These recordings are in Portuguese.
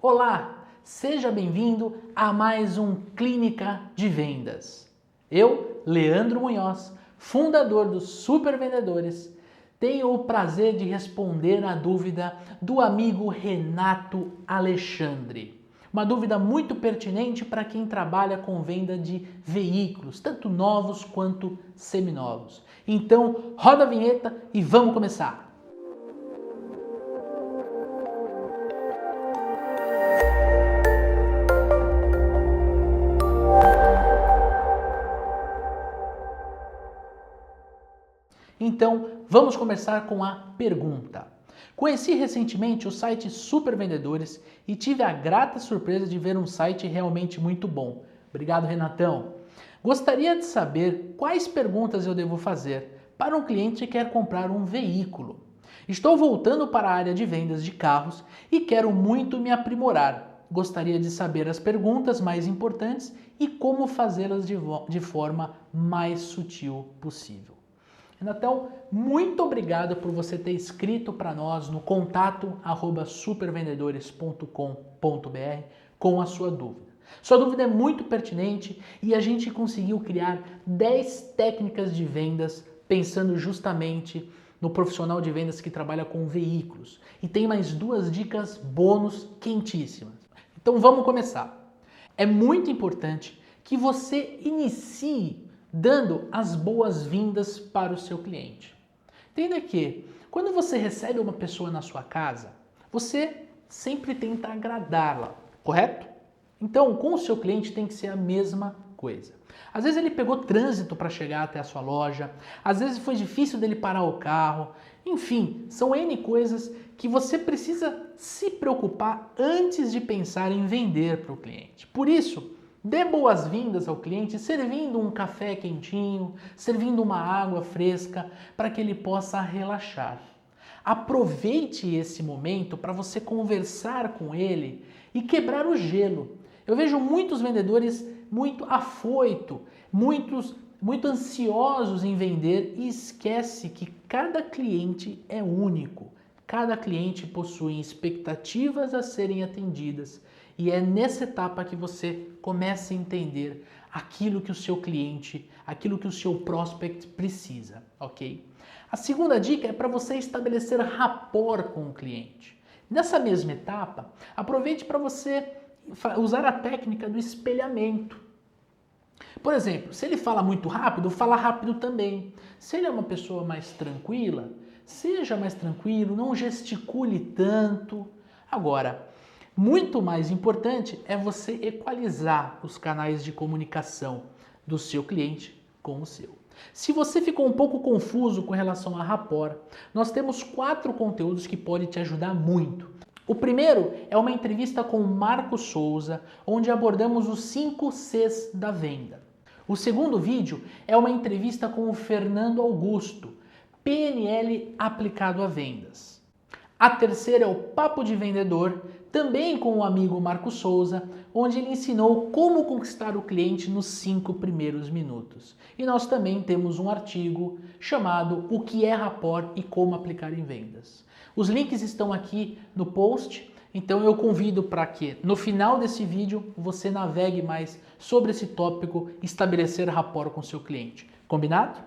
Olá, seja bem-vindo a mais um Clínica de Vendas. Eu, Leandro Munhoz, fundador dos Super Vendedores, tenho o prazer de responder a dúvida do amigo Renato Alexandre. Uma dúvida muito pertinente para quem trabalha com venda de veículos, tanto novos quanto seminovos. Então, roda a vinheta e vamos começar! Então, vamos começar com a pergunta. Conheci recentemente o site Super Vendedores e tive a grata surpresa de ver um site realmente muito bom. Obrigado, Renatão. Gostaria de saber quais perguntas eu devo fazer para um cliente que quer comprar um veículo. Estou voltando para a área de vendas de carros e quero muito me aprimorar. Gostaria de saber as perguntas mais importantes e como fazê-las de forma mais sutil possível. Renatão, muito obrigado por você ter escrito para nós no contato@supervendedores.com.br com a sua dúvida. Sua dúvida é muito pertinente e a gente conseguiu criar 10 técnicas de vendas pensando justamente no profissional de vendas que trabalha com veículos. E tem mais 2 dicas bônus quentíssimas. Então vamos começar. É muito importante que você inicie dando as boas-vindas para o seu cliente. Entenda que quando você recebe uma pessoa na sua casa, você sempre tenta agradá-la, correto? Então, com o seu cliente tem que ser a mesma coisa. Às vezes ele pegou trânsito para chegar até a sua loja, às vezes foi difícil dele parar o carro, enfim, são N coisas que você precisa se preocupar antes de pensar em vender para o cliente. Por isso, dê boas-vindas ao cliente servindo um café quentinho, servindo uma água fresca para que ele possa relaxar. Aproveite esse momento para você conversar com ele e quebrar o gelo. Eu vejo muitos vendedores muito afoitos, muito ansiosos em vender e esquece que cada cliente é único. Cada cliente possui expectativas a serem atendidas. E é nessa etapa que você começa a entender aquilo que o seu cliente, aquilo que o seu prospect precisa, ok? A segunda dica é para você estabelecer rapport com o cliente. Nessa mesma etapa, aproveite para você usar a técnica do espelhamento. Por exemplo, se ele fala muito rápido, fala rápido também. Se ele é uma pessoa mais tranquila, seja mais tranquilo, não gesticule tanto. Agora, muito mais importante é você equalizar os canais de comunicação do seu cliente com o seu. Se você ficou um pouco confuso com relação a rapport, nós temos 4 conteúdos que podem te ajudar muito. O primeiro é uma entrevista com o Marco Souza, onde abordamos os 5 Cs da venda. O segundo vídeo é uma entrevista com o Fernando Augusto, PNL aplicado a vendas. A terceira é o Papo de Vendedor, também com o amigo Marco Souza, onde ele ensinou como conquistar o cliente nos 5 primeiros minutos. E nós também temos um artigo chamado O que é rapport e como aplicar em vendas. Os links estão aqui no post, então eu convido para que no final desse vídeo você navegue mais sobre esse tópico, estabelecer rapport com seu cliente. Combinado?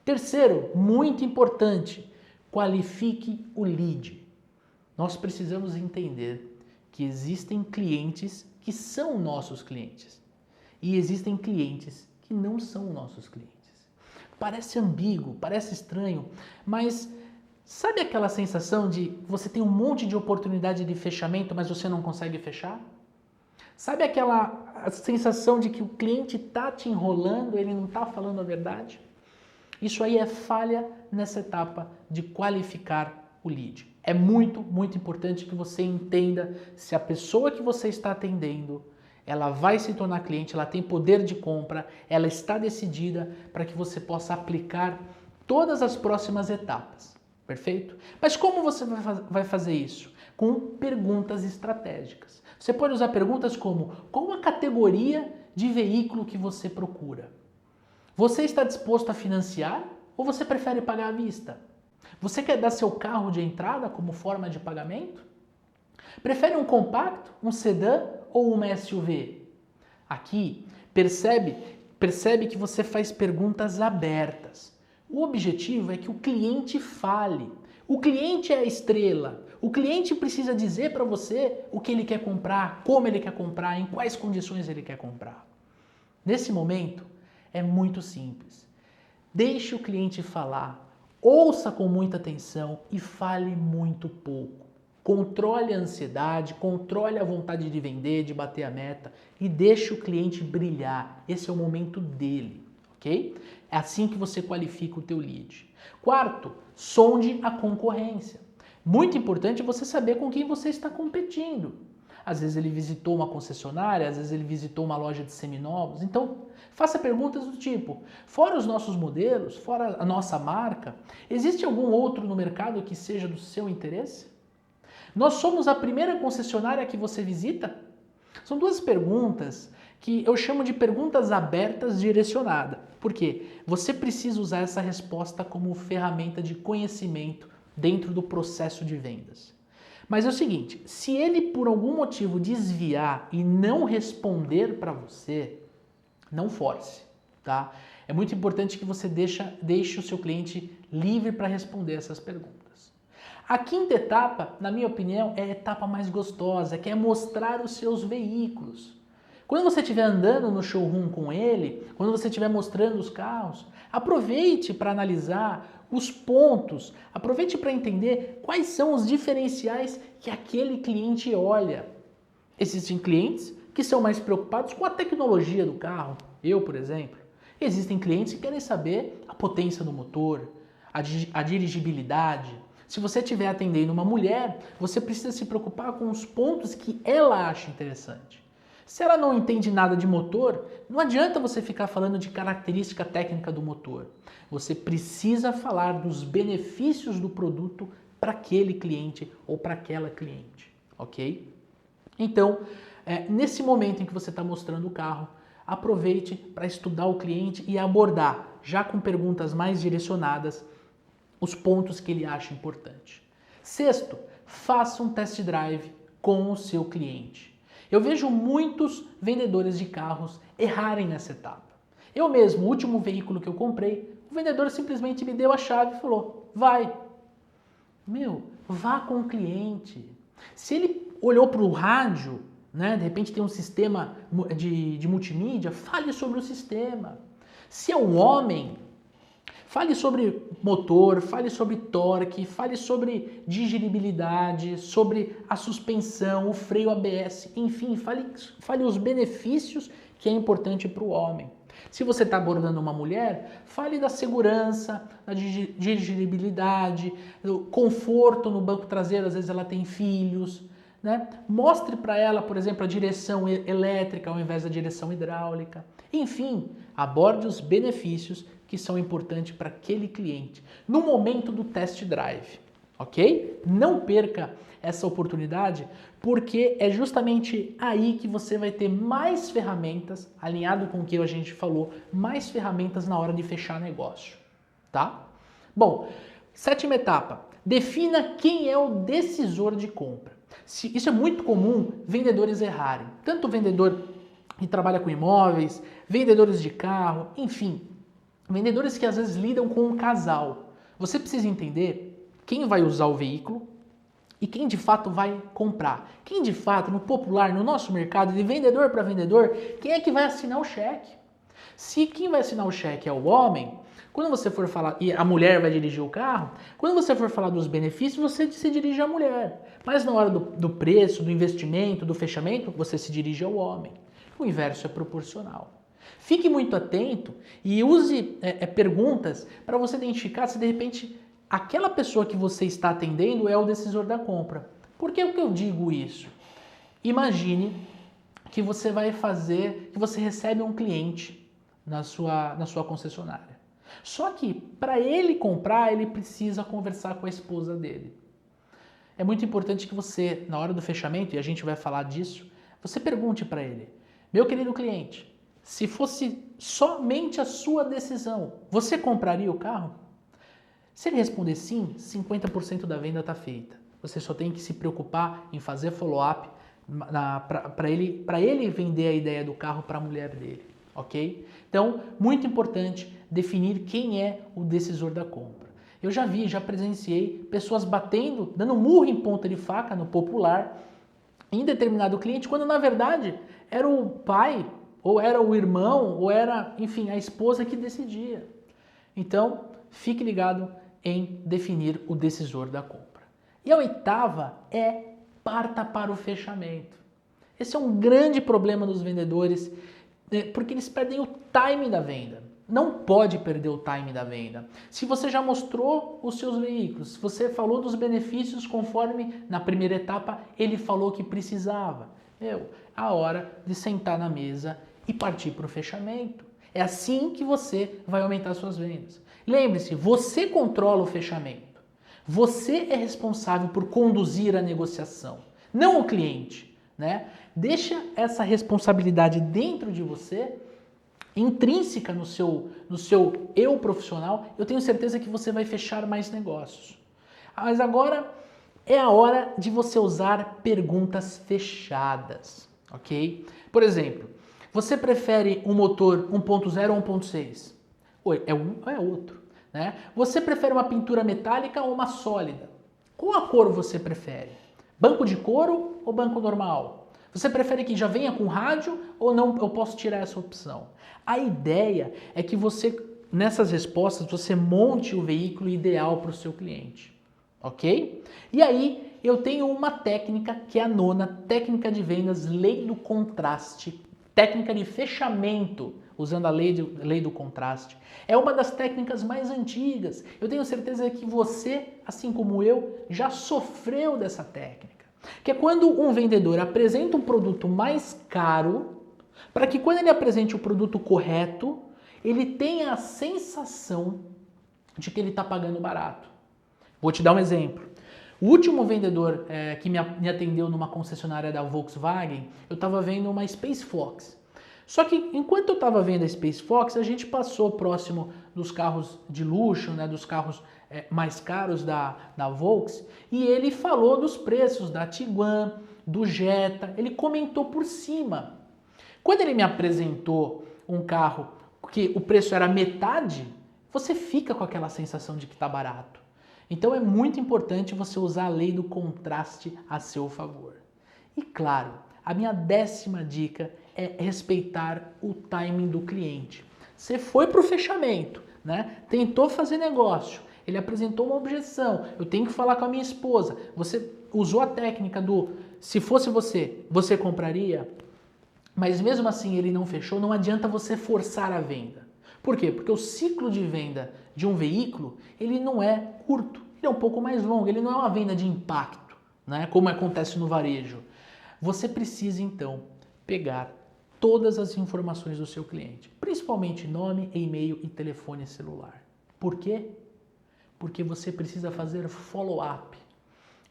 Terceiro, muito importante, qualifique o lead. Nós precisamos entender que existem clientes que são nossos clientes e existem clientes que não são nossos clientes. Parece ambíguo, parece estranho, mas sabe aquela sensação de você tem um monte de oportunidade de fechamento, mas você não consegue fechar? Sabe aquela sensação de que o cliente está te enrolando, ele não está falando a verdade? Isso aí é falha nessa etapa de qualificar o lead. É muito, muito importante que você entenda se a pessoa que você está atendendo, ela vai se tornar cliente, ela tem poder de compra, ela está decidida para que você possa aplicar todas as próximas etapas. Perfeito? Mas como você vai fazer isso? Com perguntas estratégicas. Você pode usar perguntas como: qual a categoria de veículo que você procura? Você está disposto a financiar ou você prefere pagar à vista? Você quer dar seu carro de entrada como forma de pagamento? Prefere um compacto, um sedã ou uma SUV? Aqui, percebe que você faz perguntas abertas. O objetivo é que o cliente fale. O cliente é a estrela. O cliente precisa dizer para você o que ele quer comprar, como ele quer comprar, em quais condições ele quer comprar. Nesse momento, é muito simples. Deixe o cliente falar, ouça com muita atenção e fale muito pouco. Controle a ansiedade, controle a vontade de vender, de bater a meta e deixe o cliente brilhar. Esse é o momento dele, ok? É assim que você qualifica o teu lead. Quarto, sonde a concorrência. Muito importante você saber com quem você está competindo. Às vezes ele visitou uma concessionária, às vezes ele visitou uma loja de seminovos. Então, faça perguntas do tipo, fora os nossos modelos, fora a nossa marca, existe algum outro no mercado que seja do seu interesse? Nós somos a primeira concessionária que você visita? São duas perguntas que eu chamo de perguntas abertas direcionadas. Por quê? Você precisa usar essa resposta como ferramenta de conhecimento dentro do processo de vendas. Mas é o seguinte, se ele por algum motivo desviar e não responder para você, não force, tá? É muito importante que você deixe o seu cliente livre para responder essas perguntas. A quinta etapa, na minha opinião, é a etapa mais gostosa, que é mostrar os seus veículos. Quando você estiver andando no showroom com ele, quando você estiver mostrando os carros, aproveite para analisar os pontos, aproveite para entender quais são os diferenciais que aquele cliente olha. Existem clientes que são mais preocupados com a tecnologia do carro, eu, por exemplo. Existem clientes que querem saber a potência do motor, a dirigibilidade. Se você estiver atendendo uma mulher, você precisa se preocupar com os pontos que ela acha interessante. Se ela não entende nada de motor, não adianta você ficar falando de característica técnica do motor. Você precisa falar dos benefícios do produto para aquele cliente ou para aquela cliente, ok? Então, nesse momento em que você está mostrando o carro, aproveite para estudar o cliente e abordar, já com perguntas mais direcionadas, os pontos que ele acha importante. Sexto, faça um test drive com o seu cliente. Eu vejo muitos vendedores de carros errarem nessa etapa. Eu mesmo, o último veículo que eu comprei, o vendedor simplesmente me deu a chave e falou, vai. Vá com o cliente. Se ele olhou para o rádio, né, de repente tem um sistema de multimídia, fale sobre o sistema. Se é um homem, fale sobre motor, fale sobre torque, fale sobre digeribilidade, sobre a suspensão, o freio ABS, enfim, fale os benefícios que é importante para o homem. Se você está abordando uma mulher, fale da segurança, da digeribilidade, do conforto no banco traseiro, às vezes ela tem filhos, né? Mostre para ela, por exemplo, a direção elétrica ao invés da direção hidráulica. Enfim, aborde os benefícios que são importantes para aquele cliente no momento do test drive, ok? Não perca essa oportunidade, porque é justamente aí que você vai ter mais ferramentas, alinhado com o que a gente falou, mais ferramentas na hora de fechar negócio, tá? Bom, sétima etapa, defina quem é o decisor de compra. Isso é muito comum vendedores errarem, tanto vendedor que trabalha com imóveis, vendedores de carro, enfim, vendedores que às vezes lidam com um casal. Você precisa entender quem vai usar o veículo e quem de fato vai comprar. Quem de fato, no popular, no nosso mercado, de vendedor para vendedor, quem é que vai assinar o cheque? Se quem vai assinar o cheque é o homem, quando você for falar, e a mulher vai dirigir o carro, quando você for falar dos benefícios, você se dirige à mulher. Mas na hora do preço, do investimento, do fechamento, você se dirige ao homem. O inverso é proporcional. Fique muito atento e use perguntas para você identificar se de repente aquela pessoa que você está atendendo é o decisor da compra. Por que eu digo isso? Imagine que você que você recebe um cliente na sua concessionária. Só que para ele comprar, ele precisa conversar com a esposa dele. É muito importante que você, na hora do fechamento, e a gente vai falar disso, você pergunte para ele, meu querido cliente, se fosse somente a sua decisão, você compraria o carro? Se ele responder sim, 50% da venda está feita. Você só tem que se preocupar em fazer follow-up para ele vender a ideia do carro para a mulher dele, ok? Então, muito importante definir quem é o decisor da compra. Eu já presenciei pessoas batendo, dando murro em ponta de faca no popular em determinado cliente, quando na verdade era o pai, ou era o irmão, ou era, enfim, a esposa que decidia. Então, fique ligado em definir o decisor da compra. E a oitava é parta para o fechamento. Esse é um grande problema dos vendedores, porque eles perdem o time da venda. Não pode perder o time da venda. Se você já mostrou os seus veículos, se você falou dos benefícios conforme na primeira etapa ele falou que precisava, a hora de sentar na mesa e partir para o fechamento. É assim que você vai aumentar suas vendas. Lembre-se, você controla o fechamento. Você é responsável por conduzir a negociação, não o cliente, né? Deixa essa responsabilidade dentro de você, intrínseca no seu eu profissional. Eu tenho certeza que você vai fechar mais negócios. Mas agora é a hora de você usar perguntas fechadas, ok? Por exemplo, você prefere um motor 1.0 ou 1.6? É um ou é outro, né? Você prefere uma pintura metálica ou uma sólida? Qual a cor você prefere? Banco de couro ou banco normal? Você prefere que já venha com rádio ou não? Eu posso tirar essa opção. A ideia é que você, nessas respostas, você monte o veículo ideal para o seu cliente, ok? E aí eu tenho uma técnica que é a nona técnica de vendas, lei do contraste, técnica de fechamento, usando a lei do contraste. É uma das técnicas mais antigas. Eu tenho certeza que você, assim como eu, já sofreu dessa técnica. Que é quando um vendedor apresenta um produto mais caro, para que quando ele apresente o produto correto, ele tenha a sensação de que ele está pagando barato. Vou te dar um exemplo. O último vendedor que me atendeu numa concessionária da Volkswagen, eu estava vendo uma Space Fox. Só que enquanto eu estava vendo a Space Fox, a gente passou próximo dos carros de luxo, né, dos carros mais caros da Volks, e ele falou dos preços da Tiguan, do Jetta, ele comentou por cima. Quando ele me apresentou um carro que o preço era metade, você fica com aquela sensação de que está barato. Então é muito importante você usar a lei do contraste a seu favor. E claro, a minha 10ª dica é respeitar o timing do cliente. Você foi para o fechamento, né? Tentou fazer negócio, ele apresentou uma objeção, eu tenho que falar com a minha esposa. Você usou a técnica do se fosse você compraria? Mas mesmo assim ele não fechou, não adianta você forçar a venda. Por quê? Porque o ciclo de venda de um veículo, ele não é curto, ele é um pouco mais longo, ele não é uma venda de impacto, né? Como acontece no varejo. Você precisa então pegar todas as informações do seu cliente, principalmente nome, e-mail e telefone celular. Por quê? Porque você precisa fazer follow-up.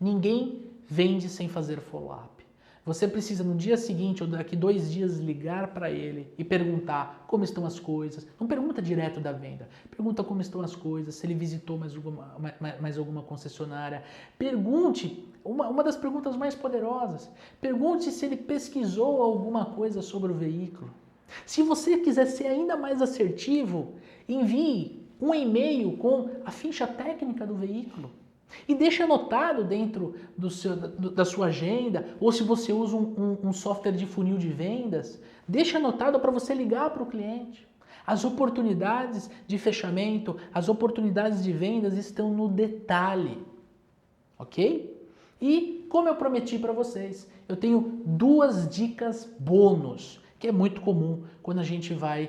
Ninguém vende sem fazer follow-up. Você precisa no dia seguinte ou daqui 2 dias ligar para ele e perguntar como estão as coisas. Não pergunta direto da venda. Pergunta como estão as coisas, se ele visitou mais alguma concessionária. Pergunte, uma das perguntas mais poderosas, pergunte se ele pesquisou alguma coisa sobre o veículo. Se você quiser ser ainda mais assertivo, envie um e-mail com a ficha técnica do veículo. E deixa anotado dentro da sua agenda, ou se você usa um software de funil de vendas, deixa anotado para você ligar para o cliente. As oportunidades de fechamento, as oportunidades de vendas estão no detalhe, ok? E como eu prometi para vocês, eu tenho 2 dicas bônus, que é muito comum quando a gente vai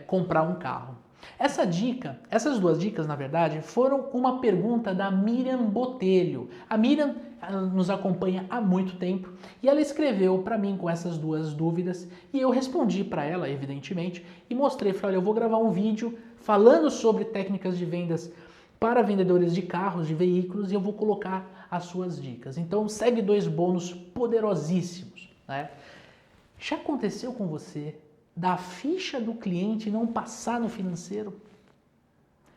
comprar um carro. Essas 2 dicas, na verdade, foram uma pergunta da Miriam Botelho. A Miriam nos acompanha há muito tempo e ela escreveu para mim com essas 2 dúvidas e eu respondi para ela, evidentemente, e mostrei, falei, olha, eu vou gravar um vídeo falando sobre técnicas de vendas para vendedores de carros, de veículos, e eu vou colocar as suas dicas. Então segue 2 bônus poderosíssimos, né? Já aconteceu com você da ficha do cliente não passar no financeiro?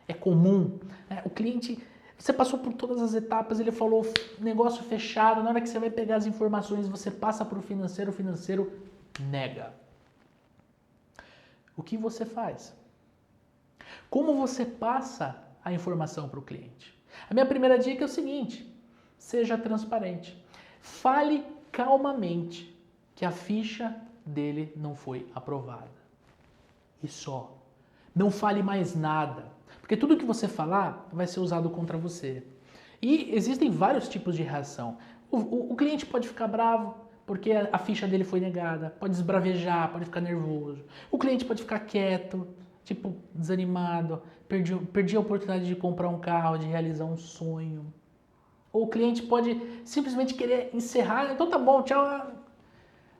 É comum, né? O cliente, Você passou por todas as etapas, ele falou negócio fechado, na hora que você vai pegar as informações, você passa para o financeiro nega. O que você faz? Como você passa a informação para o cliente? A minha primeira dica é o seguinte: seja transparente. Fale calmamente que a ficha dele não foi aprovada. E só. Não fale mais nada. Porque tudo que você falar vai ser usado contra você. E existem vários tipos de reação. O cliente pode ficar bravo porque a ficha dele foi negada, pode esbravejar, pode ficar nervoso. O cliente pode ficar quieto, tipo, desanimado, perdi a oportunidade de comprar um carro, de realizar um sonho. Ou o cliente pode simplesmente querer encerrar, então tá bom, tchau.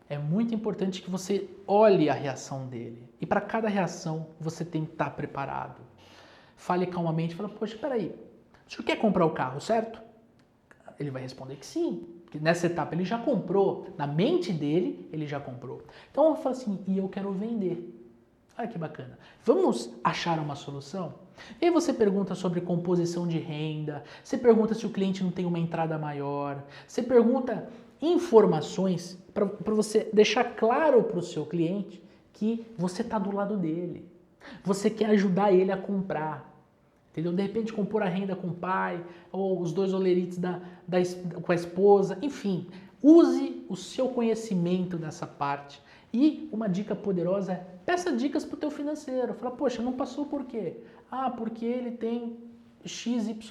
É muito importante que você olhe a reação dele. E para cada reação, você tem que estar preparado. Fale calmamente, fala, poxa, peraí, o senhor quer comprar o carro, certo? Ele vai responder que sim, porque nessa etapa ele já comprou, na mente dele ele já comprou. Então eu falo assim, e eu quero vender. Olha que bacana. Vamos achar uma solução? E aí você pergunta sobre composição de renda, você pergunta se o cliente não tem uma entrada maior, você pergunta informações para você deixar claro para o seu cliente que você está do lado dele. Você quer ajudar ele a comprar. Entendeu? De repente compor a renda com o pai, ou os dois olerites com a esposa, enfim. Use o seu conhecimento nessa parte. E uma dica poderosa é, peça dicas para o teu financeiro. Fala, poxa, não passou por quê? Ah, porque ele tem XYZ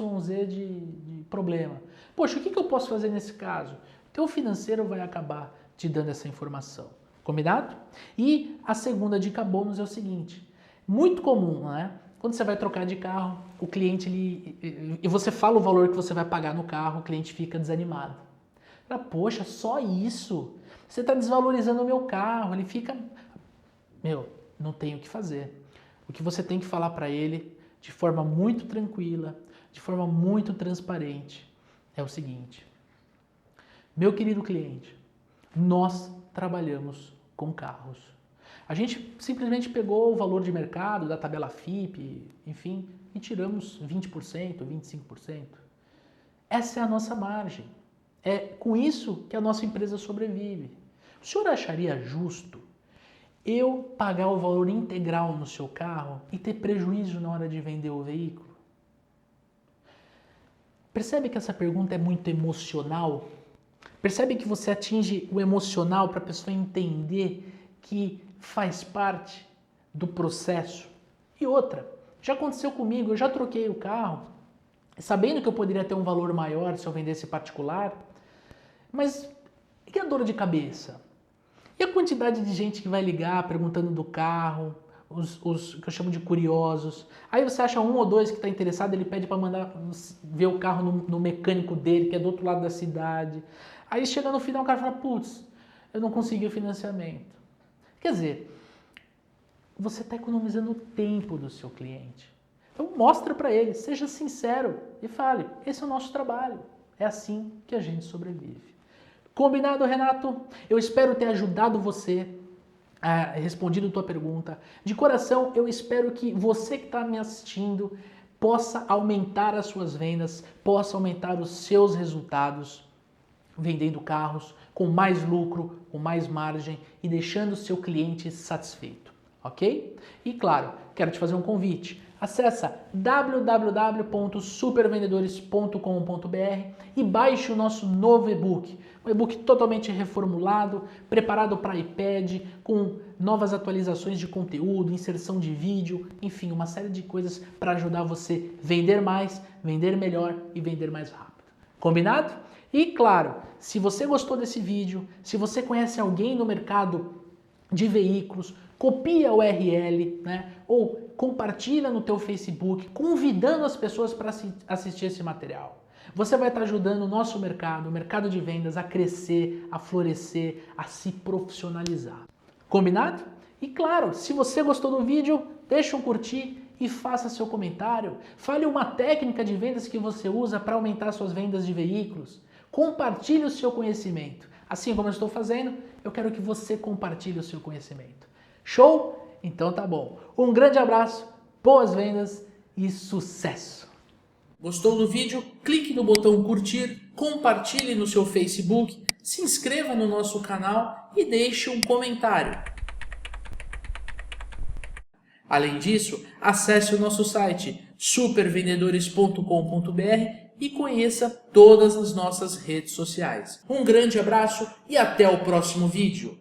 de problema. Poxa, o que eu posso fazer nesse caso? O teu financeiro vai acabar te dando essa informação. Combinado? E a segunda dica bônus é o seguinte, muito comum, né? Quando você vai trocar de carro, o cliente, e você fala o valor que você vai pagar no carro, o cliente fica desanimado. Fala, poxa, só isso? Você está desvalorizando o meu carro. Ele fica, não tem o que fazer. O que você tem que falar para ele, de forma muito tranquila, de forma muito transparente, é o seguinte. Meu querido cliente, nós trabalhamos com carros. A gente simplesmente pegou o valor de mercado da tabela FIPE, enfim, e tiramos 20%, 25%. Essa é a nossa margem. É com isso que a nossa empresa sobrevive. O senhor acharia justo eu pagar o valor integral no seu carro e ter prejuízo na hora de vender o veículo? Percebe que essa pergunta é muito emocional? Percebe que você atinge o emocional para a pessoa entender que faz parte do processo? E outra, já aconteceu comigo, eu já troquei o carro, sabendo que eu poderia ter um valor maior se eu vendesse particular, mas e a dor de cabeça? E a quantidade de gente que vai ligar perguntando do carro, os que eu chamo de curiosos. Aí você acha um ou dois que está interessado, ele pede para mandar ver o carro no mecânico dele, que é do outro lado da cidade. Aí chega no final o cara fala, putz, eu não consegui o financiamento. Quer dizer, você está economizando o tempo do seu cliente. Então mostra para ele, seja sincero e fale, esse é o nosso trabalho, é assim que a gente sobrevive. Combinado, Renato? Eu espero ter ajudado você, respondido a tua pergunta. De coração, eu espero que você que está me assistindo possa aumentar as suas vendas, possa aumentar os seus resultados vendendo carros com mais lucro, com mais margem e deixando o seu cliente satisfeito, ok? E claro, quero te fazer um convite. Acesse www.supervendedores.com.br e baixe o nosso novo e-book. Um e-book totalmente reformulado, preparado para iPad, com novas atualizações de conteúdo, inserção de vídeo, enfim, uma série de coisas para ajudar você a vender mais, vender melhor e vender mais rápido. Combinado? E claro, se você gostou desse vídeo, se você conhece alguém no mercado de veículos, copia a URL, né? Ou compartilha no teu Facebook, convidando as pessoas para assistir esse material. Você vai estar ajudando o nosso mercado, o mercado de vendas, a crescer, a florescer, a se profissionalizar. Combinado? E claro, se você gostou do vídeo, deixa um curtir e faça seu comentário. Fale uma técnica de vendas que você usa para aumentar suas vendas de veículos. Compartilhe o seu conhecimento. Assim como eu estou fazendo, eu quero que você compartilhe o seu conhecimento. Show? Então tá bom. Um grande abraço, boas vendas e sucesso! Gostou do vídeo? Clique no botão curtir, compartilhe no seu Facebook, se inscreva no nosso canal e deixe um comentário. Além disso, acesse o nosso site supervendedores.com.br e conheça todas as nossas redes sociais. Um grande abraço e até o próximo vídeo!